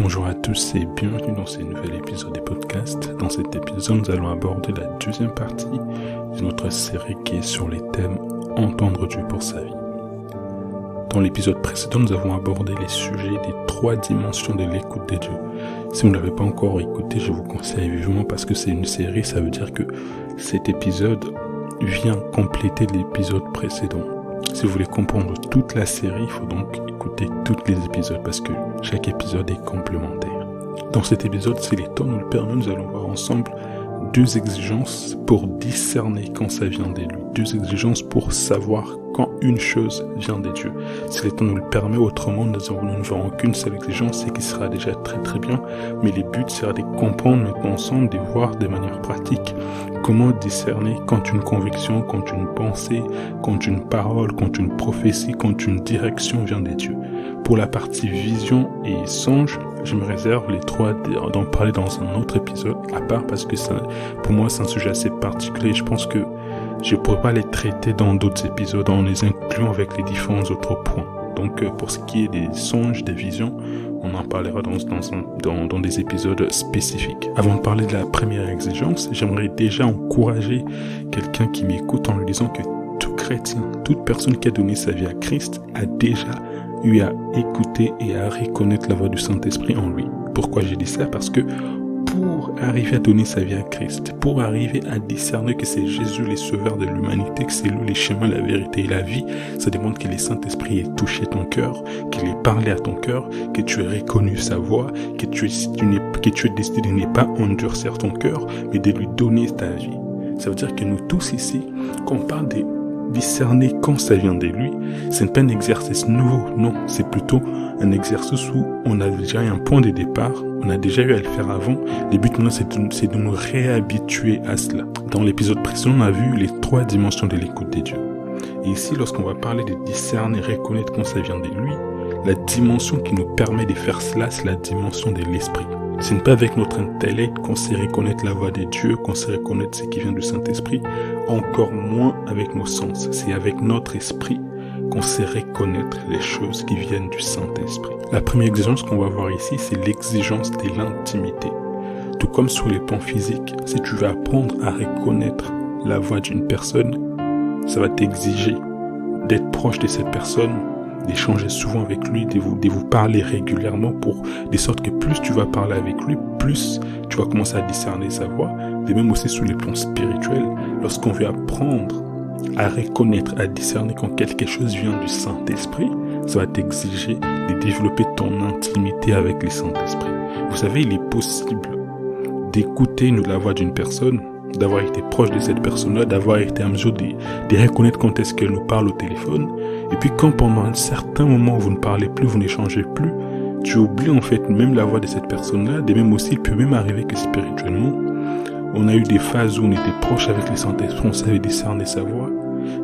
Bonjour à tous et bienvenue dans ce nouvel épisode des podcasts. Dans cet épisode, nous allons aborder la deuxième partie de notre série qui est sur les thèmes « Entendre Dieu pour sa vie ». Dans l'épisode précédent, nous avons abordé les sujets des 3 dimensions de l'écoute de Dieu. Si vous ne l'avez pas encore écouté, je vous conseille vivement parce que c'est une série, ça veut dire que cet épisode vient compléter l'épisode précédent. Si vous voulez comprendre toute la série, il faut donc écouter tous les épisodes parce que chaque épisode est complémentaire. Dans cet épisode, si les temps nous le permettent, nous allons voir ensemble 2 exigences pour discerner quand ça vient de lui. 2 exigences pour savoir quand une chose vient de Dieu. Si les temps nous le permet, autrement nous ne verrons qu'une seule exigence et qui sera déjà très très bien. Mais le but sera de comprendre maintenant ensemble, de voir de manière pratique comment discerner quand une conviction, quand une pensée, quand une parole, quand une prophétie, quand une direction vient de Dieu. Pour la partie vision et songe, je me réserve les 3 d'en parler dans un autre épisode à part parce que ça, pour moi c'est un sujet assez particulier. Je pense que je ne pourrais pas les traiter dans d'autres épisodes en les incluant avec les différents autres points. Donc pour ce qui est des songes, des visions, on en parlera dans des épisodes spécifiques. Avant de parler de la première exigence, j'aimerais déjà encourager quelqu'un qui m'écoute en lui disant que tout chrétien, toute personne qui a donné sa vie à Christ a déjà eu à écouter et à reconnaître la voix du Saint-Esprit en lui. Pourquoi j'ai dit ça? Parce que pour arriver à donner sa vie à Christ, pour arriver à discerner que c'est Jésus le sauveur de l'humanité, que c'est lui le chemin, la vérité et la vie, ça demande que le Saint-Esprit ait touché ton cœur, qu'il ait parlé à ton cœur, que tu aies reconnu sa voix, que tu aies décidé de ne pas endurcir ton cœur, mais de lui donner ta vie. Ça veut dire que nous tous ici, quand on parle de discerner quand ça vient de lui, ce n'est pas un exercice nouveau, non, c'est plutôt un exercice où on a déjà un point de départ, on a déjà eu à le faire avant. Le but maintenant c'est de nous réhabituer à cela. Dans l'épisode précédent, on a vu les 3 dimensions de l'écoute de Dieu. Et ici, lorsqu'on va parler de discerner, reconnaître quand ça vient de lui, la dimension qui nous permet de faire cela, c'est la dimension de l'esprit. Ce n'est pas avec notre intellect qu'on sait reconnaître la voix de Dieu, qu'on sait reconnaître ce qui vient du Saint-Esprit, encore moins avec nos sens. C'est avec notre esprit qu'on sait reconnaître les choses qui viennent du Saint-Esprit. La première exigence qu'on va voir ici, c'est l'exigence de l'intimité. Tout comme sur les plans physiques, si tu veux apprendre à reconnaître la voix d'une personne, ça va t'exiger d'être proche de cette personne, d'échanger souvent avec lui, de vous parler régulièrement de sorte que plus tu vas parler avec lui, plus tu vas commencer à discerner sa voix. Et même aussi sur les plans spirituels, lorsqu'on veut apprendre à reconnaître, à discerner quand quelque chose vient du Saint-Esprit, ça va t'exiger de développer ton intimité avec le Saint-Esprit. Vous savez, il est possible d'écouter la voix d'une personne, d'avoir été proche de cette personne-là, d'avoir été en mesure de reconnaître quand est-ce qu'elle nous parle au téléphone. Et puis quand pendant un certain moment vous ne parlez plus, vous n'échangez plus, tu oublies en fait même la voix de cette personne-là. De même aussi, il peut même arriver que spirituellement, on a eu des phases où on était proche avec le Saint-Esprit, on savait discerner sa voix.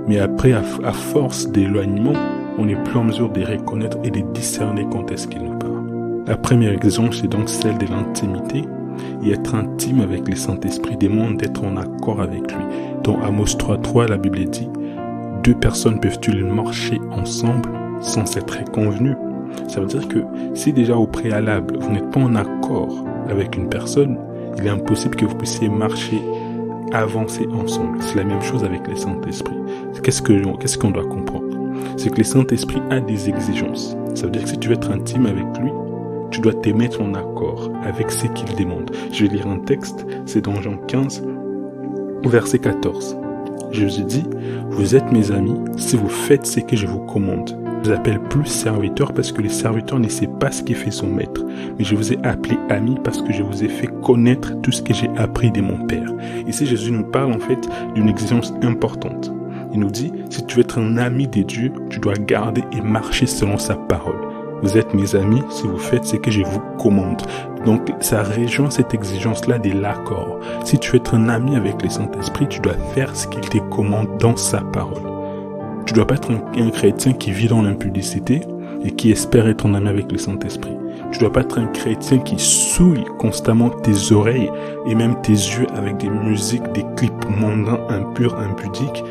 Mais après, à force d'éloignement, on n'est plus en mesure de reconnaître et de discerner quand est-ce qu'il nous parle. La première exigence, c'est donc celle de l'intimité. Et être intime avec le Saint-Esprit demande d'être en accord avec lui. Dans Amos 3.3, la Bible dit « 2 personnes peuvent-ils marcher ensemble sans s'être convenues ?» Ça veut dire que si déjà au préalable, vous n'êtes pas en accord avec une personne, il est impossible que vous puissiez marcher, avancer ensemble. C'est la même chose avec le Saint-Esprit. Qu'est-ce qu'on doit comprendre? C'est que le Saint-Esprit a des exigences. Ça veut dire que si tu veux être intime avec lui, tu dois te mettre en accord avec ce qu'il demande. Je vais lire un texte, c'est dans Jean 15, verset 14. Jésus dit, « Vous êtes mes amis si vous faites ce que je vous commande. Je vous appelle plus serviteur parce que le serviteur ne sait pas ce que fait son maître. Mais je vous ai appelé ami parce que je vous ai fait connaître tout ce que j'ai appris de mon Père. » Ici, Jésus nous parle en fait d'une exigence importante. Il nous dit, si tu veux être un ami de Dieu, tu dois garder et marcher selon sa parole. Vous êtes mes amis si vous faites ce que je vous commande. Donc, ça rejoint cette exigence-là de l'accord. Si tu veux être un ami avec le Saint-Esprit, tu dois faire ce qu'il te commande dans sa parole. Tu dois pas être un chrétien qui vit dans l'impudicité et qui espère être un ami avec le Saint-Esprit. Tu dois pas être un chrétien qui souille constamment tes oreilles et même tes yeux avec des musiques, des clips mondains, impurs, impudiques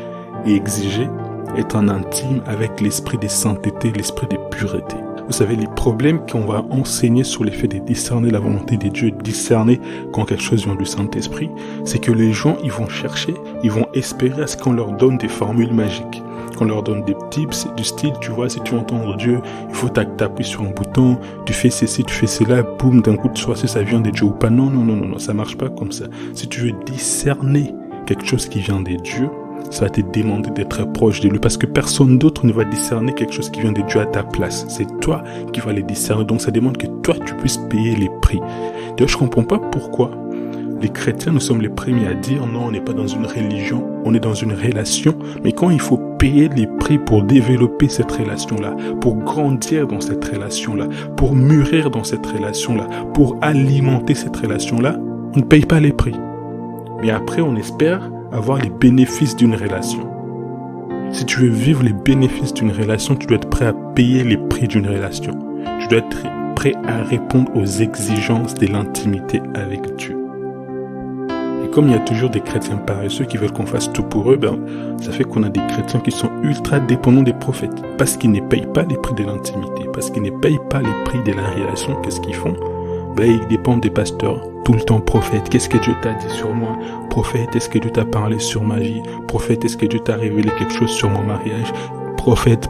et exiger être en intime avec l'esprit de sainteté, l'esprit de pureté. Vous savez, les problèmes qu'on va enseigner sur le fait de discerner la volonté de Dieu, discerner quand quelque chose vient du Saint-Esprit, c'est que les gens, ils vont chercher, ils vont espérer à ce qu'on leur donne des formules magiques. Qu'on leur donne des tips du style, tu vois, si tu veux entendre Dieu, il faut t'appuyer sur un bouton, tu fais ceci, tu fais cela, boum, d'un coup, tu vois si ça vient de Dieu ou pas. Non, ça marche pas comme ça. Si tu veux discerner quelque chose qui vient de Dieu, ça va te demander d'être proche de lui parce que personne d'autre ne va discerner quelque chose qui vient de Dieu à ta place. C'est toi qui vas les discerner. Donc ça demande que toi, tu puisses payer les prix. D'ailleurs, je comprends pas pourquoi les chrétiens, nous sommes les premiers à dire non, on n'est pas dans une religion, on est dans une relation. Mais quand il faut payer les prix pour développer cette relation-là, pour grandir dans cette relation-là, pour mûrir dans cette relation-là, pour alimenter cette relation-là, on ne paye pas les prix. Mais après, on espère avoir les bénéfices d'une relation. Si tu veux vivre les bénéfices d'une relation, tu dois être prêt à payer les prix d'une relation. Tu dois être prêt à répondre aux exigences de l'intimité avec Dieu. Et comme il y a toujours des chrétiens paresseux qui veulent qu'on fasse tout pour eux, ça fait qu'on a des chrétiens qui sont ultra dépendants des prophètes. Parce qu'ils ne payent pas les prix de l'intimité, parce qu'ils ne payent pas les prix de la relation, qu'est-ce qu'ils font ? Ils dépendent des pasteurs. Tout le temps, prophète, qu'est-ce que Dieu t'a dit sur moi ? Prophète, est-ce que Dieu t'a parlé sur ma vie ? Prophète, est-ce que Dieu t'a révélé quelque chose sur mon mariage ? Prophète,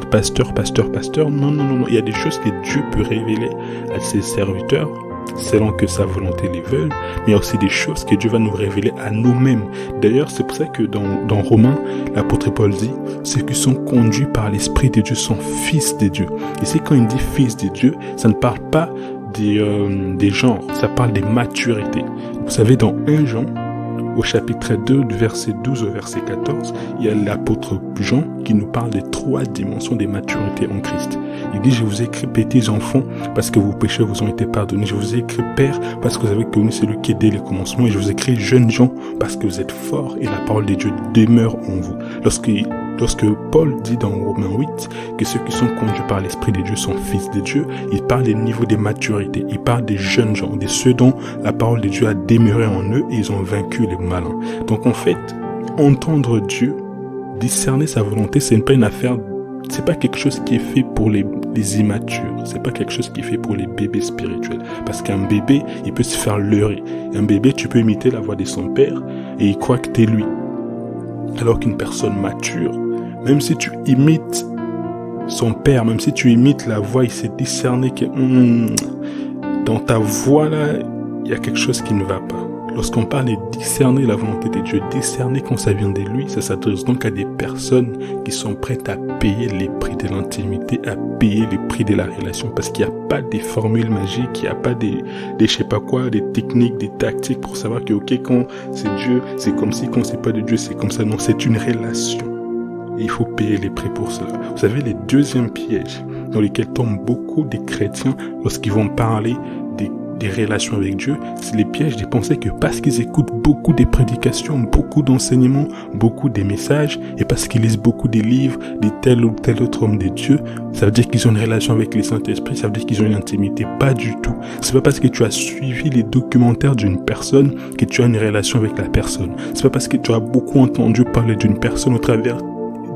pasteur. Non. Il y a des choses que Dieu peut révéler à ses serviteurs, selon que sa volonté les veuille, mais il y a aussi des choses que Dieu va nous révéler à nous-mêmes. D'ailleurs, c'est pour ça que dans Romains, l'apôtre Paul dit, ceux qui sont conduits par l'Esprit de Dieu sont fils de Dieu. Et c'est quand il dit fils de Dieu, ça ne parle pas des genres, ça parle des maturités. Vous savez, dans 1 Jean, au chapitre 2, du verset 12 au verset 14, il y a l'apôtre Jean qui nous parle des 3 dimensions des maturités en Christ. Il dit, je vous ai écrit petits enfants parce que vos péchés vous ont été pardonnés. Je vous ai écrit père parce que vous avez connu celui qui est dès le commencement. Et je vous ai écrit jeunes gens parce que vous êtes forts et la parole de Dieu demeure en vous. Lorsque Paul dit dans Romains 8 que ceux qui sont conduits par l'Esprit de Dieu sont fils de Dieu, il parle des niveaux des maturités, il parle des jeunes gens, de ceux dont la parole de Dieu a demeuré en eux et ils ont vaincu les malins. Donc en fait, entendre Dieu, discerner sa volonté, c'est pas une affaire, c'est pas quelque chose qui est fait pour les immatures, c'est pas quelque chose qui est fait pour les bébés spirituels. Parce qu'un bébé, il peut se faire leurrer. Un bébé, tu peux imiter la voix de son père et il croit que t'es lui. Alors qu'une personne mature, même si tu imites son père, même si tu imites la voix, il s'est discerné que dans ta voix là, il y a quelque chose qui ne va pas. Lorsqu'on parle de discerner la volonté de Dieu, discerner quand ça vient de lui, ça s'adresse donc à des personnes qui sont prêtes à payer les prix de l'intimité, à payer les prix de la relation, parce qu'il n'y a pas des formules magiques, il n'y a pas des je sais pas quoi, des techniques, des tactiques pour savoir que ok, quand c'est Dieu, c'est comme si, quand c'est pas de Dieu, c'est comme ça. Non, c'est une relation. Et il faut payer les prix pour cela. Vous savez, les deuxièmes pièges dans lesquels tombent beaucoup des chrétiens lorsqu'ils vont parler des relations avec Dieu, c'est les pièges de penser que parce qu'ils écoutent beaucoup des prédications, beaucoup d'enseignements, beaucoup des messages, et parce qu'ils lisent beaucoup des livres de tel ou tel autre homme de Dieu, ça veut dire qu'ils ont une relation avec le Saint-Esprit, ça veut dire qu'ils ont une intimité. Pas du tout. C'est pas parce que tu as suivi les documentaires d'une personne que tu as une relation avec la personne. C'est pas parce que tu as beaucoup entendu parler d'une personne au travers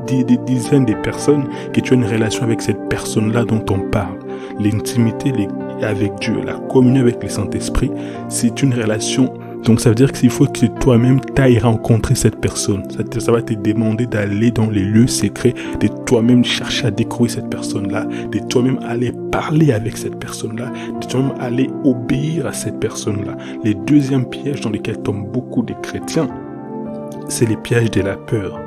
des dizaines de personnes que tu as une relation avec cette personne-là dont on parle. L'intimité avec Dieu, la communion avec le Saint-Esprit, c'est une relation. Donc ça veut dire qu'il faut que toi-même t'ailles rencontrer cette personne. Ça va te demander d'aller dans les lieux secrets, de toi-même chercher à découvrir cette personne-là, de toi-même aller parler avec cette personne-là, de toi-même aller obéir à cette personne-là. Les deuxièmes pièges dans lesquels tombent beaucoup de chrétiens, c'est les pièges de la peur.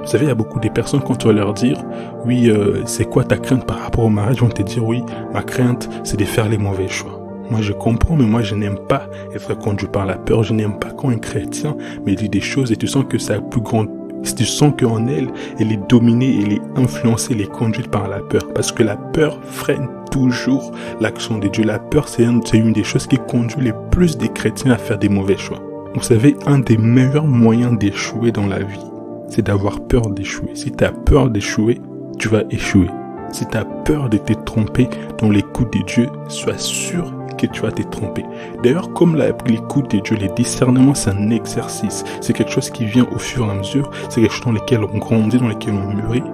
Vous savez, il y a beaucoup de personnes, quand tu vas leur dire, oui, c'est quoi ta crainte par rapport au mariage, ils vont te dire, oui, ma crainte, c'est de faire les mauvais choix. Moi, je comprends, mais moi, je n'aime pas être conduit par la peur. Je n'aime pas quand un chrétien me dit des choses et tu sens que ça a plus grande, tu sens qu'en elle est dominée, elle est influencée, elle est conduite par la peur. Parce que la peur freine toujours l'action de Dieu. La peur, c'est une des choses qui conduit les plus des chrétiens à faire des mauvais choix. Vous savez, un des meilleurs moyens d'échouer dans la vie, c'est d'avoir peur d'échouer. Si tu as peur d'échouer, tu vas échouer. Si tu as peur de te tromper dans l'écoute de Dieu, sois sûr que tu vas te tromper. D'ailleurs, comme l'écoute de Dieu, les discernements, c'est un exercice. C'est quelque chose qui vient au fur et à mesure. C'est quelque chose dans lequel on grandit, dans lequel on mûrit.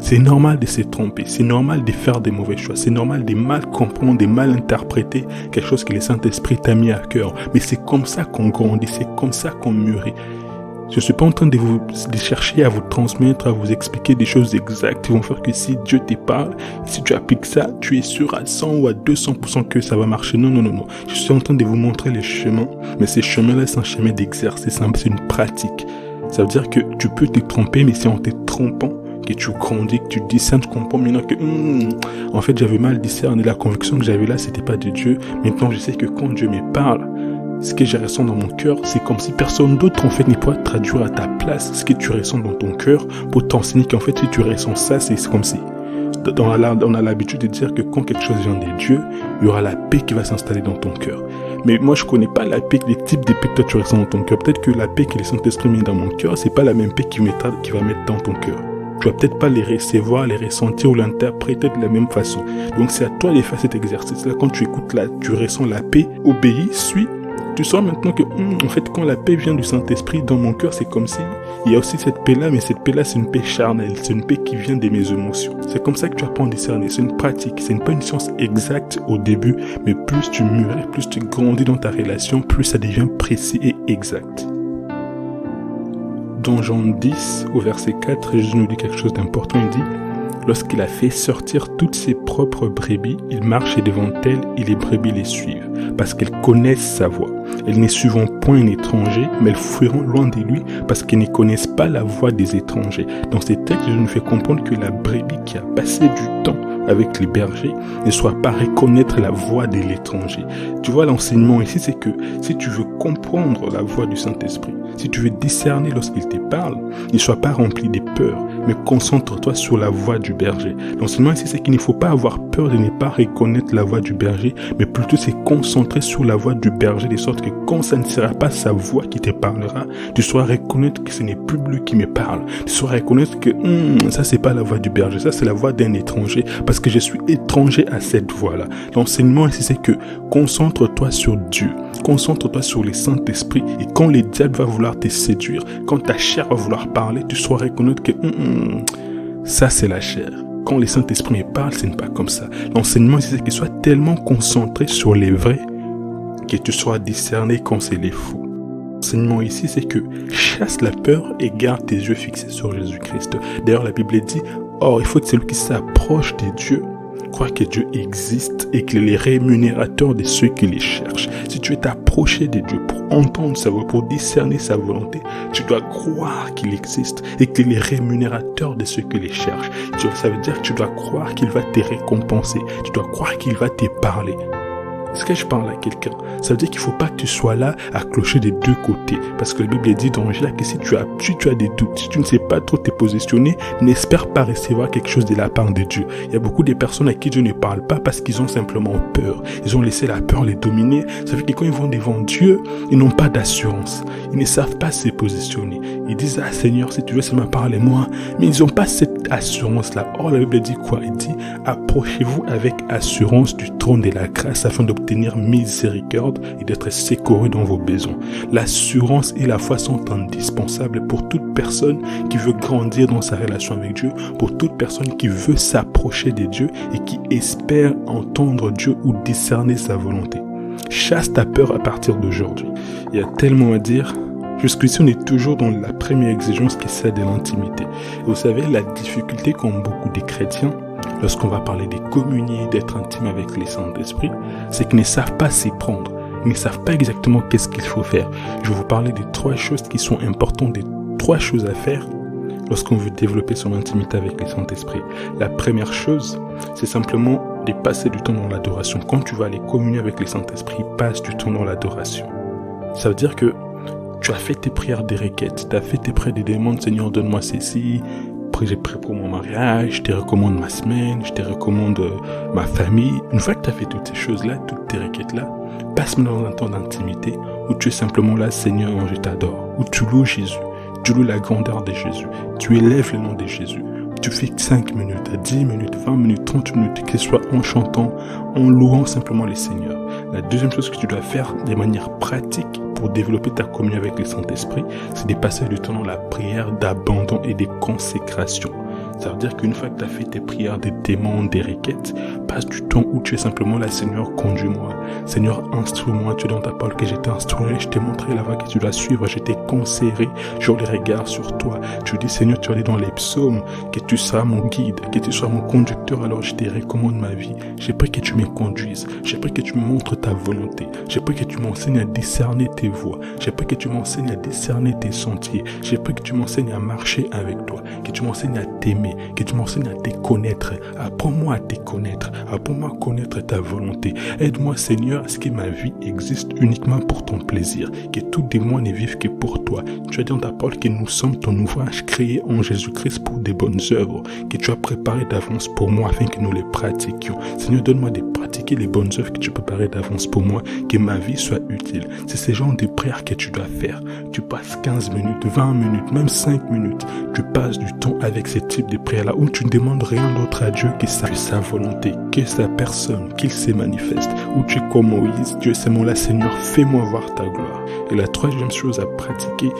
C'est normal de se tromper, c'est normal de faire des mauvais choix, c'est normal de mal comprendre, de mal interpréter quelque chose que le Saint-Esprit t'a mis à cœur. Mais c'est comme ça qu'on grandit, c'est comme ça qu'on mûrit. Je ne suis pas en train de chercher à vous transmettre, à vous expliquer des choses exactes qui vont faire que si Dieu te parle, si tu appliques ça, tu es sûr à 100 ou à 200% que ça va marcher. Non. Je suis en train de vous montrer les chemins, mais ces chemins-là, c'est un chemin d'exercice, c'est une pratique. Ça veut dire que tu peux te tromper, mais c'est en te trompant que tu grandis, que tu discernes, tu comprends maintenant que en fait j'avais mal discerné, la conviction que j'avais là, c'était pas de Dieu. Maintenant je sais que quand Dieu me parle, ce que je ressens dans mon cœur, c'est comme si personne d'autre en fait ne pourrait traduire à ta place ce que tu ressens dans ton cœur pour t'enseigner qu'en fait si tu ressens ça, c'est comme si on a l'habitude de dire que quand quelque chose vient de Dieu, il y aura la paix qui va s'installer dans ton cœur. Mais moi je connais pas la paix, les types de paix que toi tu ressens dans ton cœur. Peut-être que la paix que le Saint-Esprit met dans mon cœur, c'est pas la même paix qu'il va mettre dans ton cœur. Tu vas peut-être pas les recevoir, les ressentir ou l'interpréter de la même façon. Donc c'est à toi de faire cet exercice-là. Quand tu écoutes là, tu ressens la paix, obéis, suis. Tu sens maintenant que, en fait, quand la paix vient du Saint-Esprit dans mon cœur, c'est comme si il y a aussi cette paix-là, mais cette paix-là, c'est une paix charnelle, c'est une paix qui vient de mes émotions. C'est comme ça que tu apprends à discerner. C'est une pratique, c'est pas une science exacte au début, mais plus tu mûris, plus tu grandis dans ta relation, plus ça devient précis et exact. Dans Jean 10, au verset 4, Jésus nous dit quelque chose d'important. Il dit: lorsqu'il a fait sortir toutes ses propres brebis, il marche devant elles et les brebis les suivent, parce qu'elles connaissent sa voix. Elles ne suivront point un étranger, mais elles fuiront loin de lui, parce qu'elles ne connaissent pas la voix des étrangers. Dans ces textes, Jésus nous fait comprendre que la brebis qui a passé du temps avec les bergers ne soit pas reconnaître la voix de l'étranger. Tu vois, l'enseignement ici, c'est que si tu veux comprendre la voix du Saint-Esprit, si tu veux discerner lorsqu'il te parle, ne sois pas rempli de peur, mais concentre-toi sur la voix du berger. L'enseignement ici, c'est qu'il ne faut pas avoir peur de ne pas reconnaître la voix du berger, mais plutôt se concentrer sur la voix du berger, de sorte que quand ça ne sera pas sa voix qui te parlera, tu sauras reconnaître que ce n'est plus lui qui me parle. Tu sauras reconnaître que ça, c'est pas la voix du berger, ça, c'est la voix d'un étranger, parce que je suis étranger à cette voix-là. L'enseignement ici, c'est que concentre-toi sur Dieu, concentre-toi sur le Saint-Esprit, et quand le diable va vouloir te séduire, quand ta chair va vouloir parler, tu sauras reconnaître que ça, c'est la chair. Quand le Saint-Esprit me parle, ce n'est pas comme ça. L'enseignement ici, c'est qu'il soit tellement concentré sur les vrais que tu sois discerné quand c'est les faux. L'enseignement ici, c'est que chasse la peur et garde tes yeux fixés sur Jésus-Christ. D'ailleurs, la Bible dit: or, il faut que celui qui s'approche de Dieu croit que Dieu existe et qu'il est le rémunérateur de ceux qui les cherchent. Si tu veux t'approcher de Dieu pour entendre sa voix, pour discerner sa volonté, tu dois croire qu'il existe et qu'il est le rémunérateur de ceux qui les cherchent. Ça veut dire que tu dois croire qu'il va te récompenser. Tu dois croire qu'il va te parler. Est-ce que je parle à quelqu'un? Ça veut dire qu'il ne faut pas que tu sois là à clocher des deux côtés. Parce que la Bible dit dans Jacques que si tu as des doutes, si tu ne sais pas trop te positionner, n'espère pas recevoir quelque chose de la part de Dieu. Il y a beaucoup de personnes à qui Dieu ne parle pas parce qu'ils ont simplement peur. Ils ont laissé la peur les dominer. Ça veut dire que quand ils vont devant Dieu, ils n'ont pas d'assurance. Ils ne savent pas se positionner. Ils disent: ah Seigneur, si tu veux seulement parler-moi. Mais ils n'ont pas cette assurance-là. Or, la Bible dit quoi? Il dit: approchez-vous avec assurance du trône de la grâce afin d'obtenir miséricorde et d'être secouru dans vos besoins. L'assurance et la foi sont indispensables pour toute personne qui veut grandir dans sa relation avec Dieu, pour toute personne qui veut s'approcher de Dieu et qui espère entendre Dieu ou discerner sa volonté. Chasse ta peur à partir d'aujourd'hui. Il y a tellement à dire. Jusqu'ici, on est toujours dans la première exigence qui est celle de l'intimité. Et vous savez, la difficulté qu'ont beaucoup de chrétiens, lorsqu'on va parler de communier, d'être intime avec le Saint-Esprit, c'est qu'ils ne savent pas s'y prendre. Ils ne savent pas exactement qu'est-ce qu'il faut faire. Je vais vous parler des 3 choses qui sont importantes, des 3 choses à faire lorsqu'on veut développer son intimité avec le Saint-Esprit. La première chose, c'est simplement de passer du temps dans l'adoration. Quand tu vas aller communier avec le Saint-Esprit, passe du temps dans l'adoration. Ça veut dire que tu as fait tes prières des requêtes, tu as fait tes prières des demandes: Seigneur, donne-moi ceci, j'ai prié pour mon mariage, je te recommande ma semaine, je te recommande ma famille. Une fois que tu as fait toutes ces choses-là, toutes tes requêtes-là, passe maintenant dans un temps d'intimité où tu es simplement là: Seigneur, je t'adore, où tu loues Jésus, tu loues la grandeur de Jésus, tu élèves le nom de Jésus. Tu fais 5 minutes, 10 minutes, 20 minutes, 30 minutes, que ce soit en chantant, en louant simplement les Seigneurs. La deuxième chose que tu dois faire de manière pratique pour développer ta communion avec le Saint-Esprit, c'est de passer du temps dans la prière d'abandon et de consécration. Ça veut dire qu'une fois que tu as fait tes prières, des demandes, des requêtes, passe du temps où tu es simplement là, Seigneur, conduis-moi. Seigneur, instruis-moi. Tu es dans ta parole que j'étais instruit, je t'ai montré la voie que tu dois suivre, je t'ai conseillé, sur les regards sur toi. Tu dis, Seigneur, tu vas aller dans les psaumes, que tu seras mon guide, que tu sois mon conducteur, alors je te recommande ma vie. J'ai pris que tu me conduises, j'ai pris que tu me montres ta volonté, j'ai pris que tu m'enseignes à discerner tes voies, j'ai pris que tu m'enseignes à discerner tes sentiers, j'ai pris que tu m'enseignes à marcher avec toi, que tu m'enseignes à t'aimer, que tu m'enseignes à te connaître. Apprends-moi à te connaître, apprends-moi à connaître ta volonté. Aide-moi, Seigneur, à ce que ma vie existe uniquement pour ton plaisir, que tout de moi ne vive que pour toi. Tu as dit dans ta parole que nous sommes ton ouvrage créé en Jésus-Christ pour des bonnes œuvres, que tu as préparé d'avance pour moi afin que nous les pratiquions. Seigneur, donne-moi de pratiquer les bonnes œuvres que tu as préparées d'avance pour moi, que ma vie soit utile. C'est ce genre de prières que tu dois faire. Tu passes 15 minutes, 20 minutes, même 5 minutes. Tu passes du temps avec ce type de prières-là où tu ne demandes rien d'autre à Dieu que sa volonté, que sa personne, qu'il se manifeste. Où tu es comme Moïse, Dieu, c'est mon là, Seigneur, fais-moi voir ta gloire. Et la troisième chose à pratiquer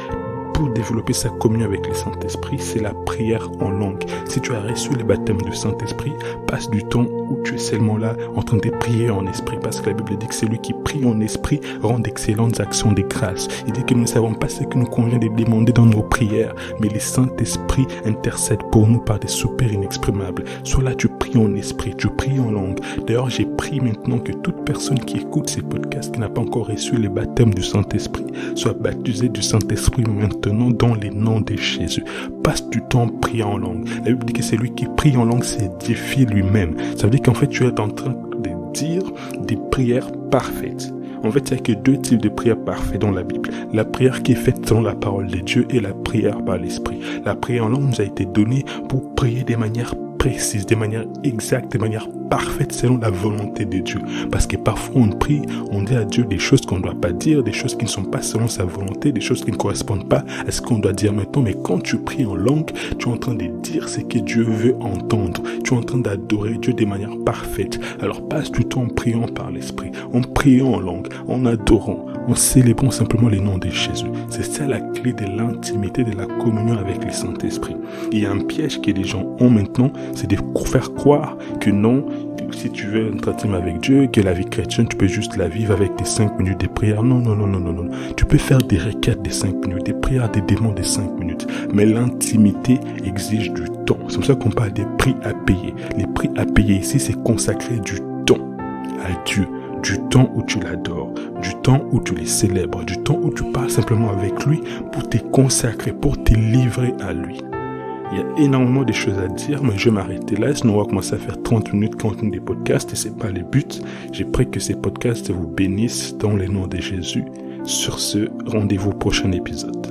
pour développer sa communion avec le Saint-Esprit, c'est la prière en langue. Si tu as reçu le baptême du Saint-Esprit, passe du temps où tu es seulement là en train de prier en esprit, parce que la Bible dit que celui qui prie en esprit rend d'excellentes actions de grâce. Il dit que nous ne savons pas ce que nous convient de demander dans nos prières, mais le Saint-Esprit intercède pour nous par des soupirs inexprimables. Soit là tu pries en esprit, tu pries en langue. D'ailleurs, j'ai prié maintenant que toute personne qui écoute ces podcasts, qui n'a pas encore reçu le baptême du Saint-Esprit, soit baptisée du Saint-Esprit maintenant dans les noms de Jésus. Passe du temps priant en langue. La Bible dit que celui qui prie en langue s'édifie lui-même. Ça veut dire qu'en fait tu es en train de dire des prières parfaites. En fait, il n'y a que deux types de prières parfaites dans la Bible. La prière qui est faite selon la parole de Dieu et la prière par l'Esprit. La prière en langue nous a été donnée pour prier de manière précise, de manière exacte, de manière parfaite selon la volonté de Dieu. Parce que parfois on prie, on dit à Dieu des choses qu'on ne doit pas dire, des choses qui ne sont pas selon sa volonté, des choses qui ne correspondent pas à ce qu'on doit dire maintenant. Mais quand tu pries en langue, tu es en train de dire ce que Dieu veut entendre. Tu es en train d'adorer Dieu de manière parfaite. Alors passe du temps en priant par l'Esprit, en priant en langue, en adorant, en célébrant simplement les noms de Jésus. C'est ça la clé de l'intimité, de la communion avec le Saint-Esprit. Il y a un piège que les gens ont maintenant, c'est de faire croire que non, si tu veux être intime avec Dieu, que la vie chrétienne, tu peux juste la vivre avec tes 5 minutes de prière. Non. Tu peux faire des requêtes de 5 minutes, des prières, des demandes de 5 minutes. Mais l'intimité exige du temps. C'est pour ça qu'on parle des prix à payer. Les prix à payer ici, c'est consacrer du temps à Dieu. Du temps où tu l'adores, du temps où tu le célèbres, du temps où tu parles simplement avec lui pour te consacrer, pour te livrer à lui. Il y a énormément de choses à dire, mais je vais m'arrêter là. Sinon, on va commencer à faire 30 minutes, 40 minutes de podcasts et c'est pas le but. J'ai pris que ces podcasts vous bénissent dans le nom de Jésus. Sur ce, rendez-vous au prochain épisode.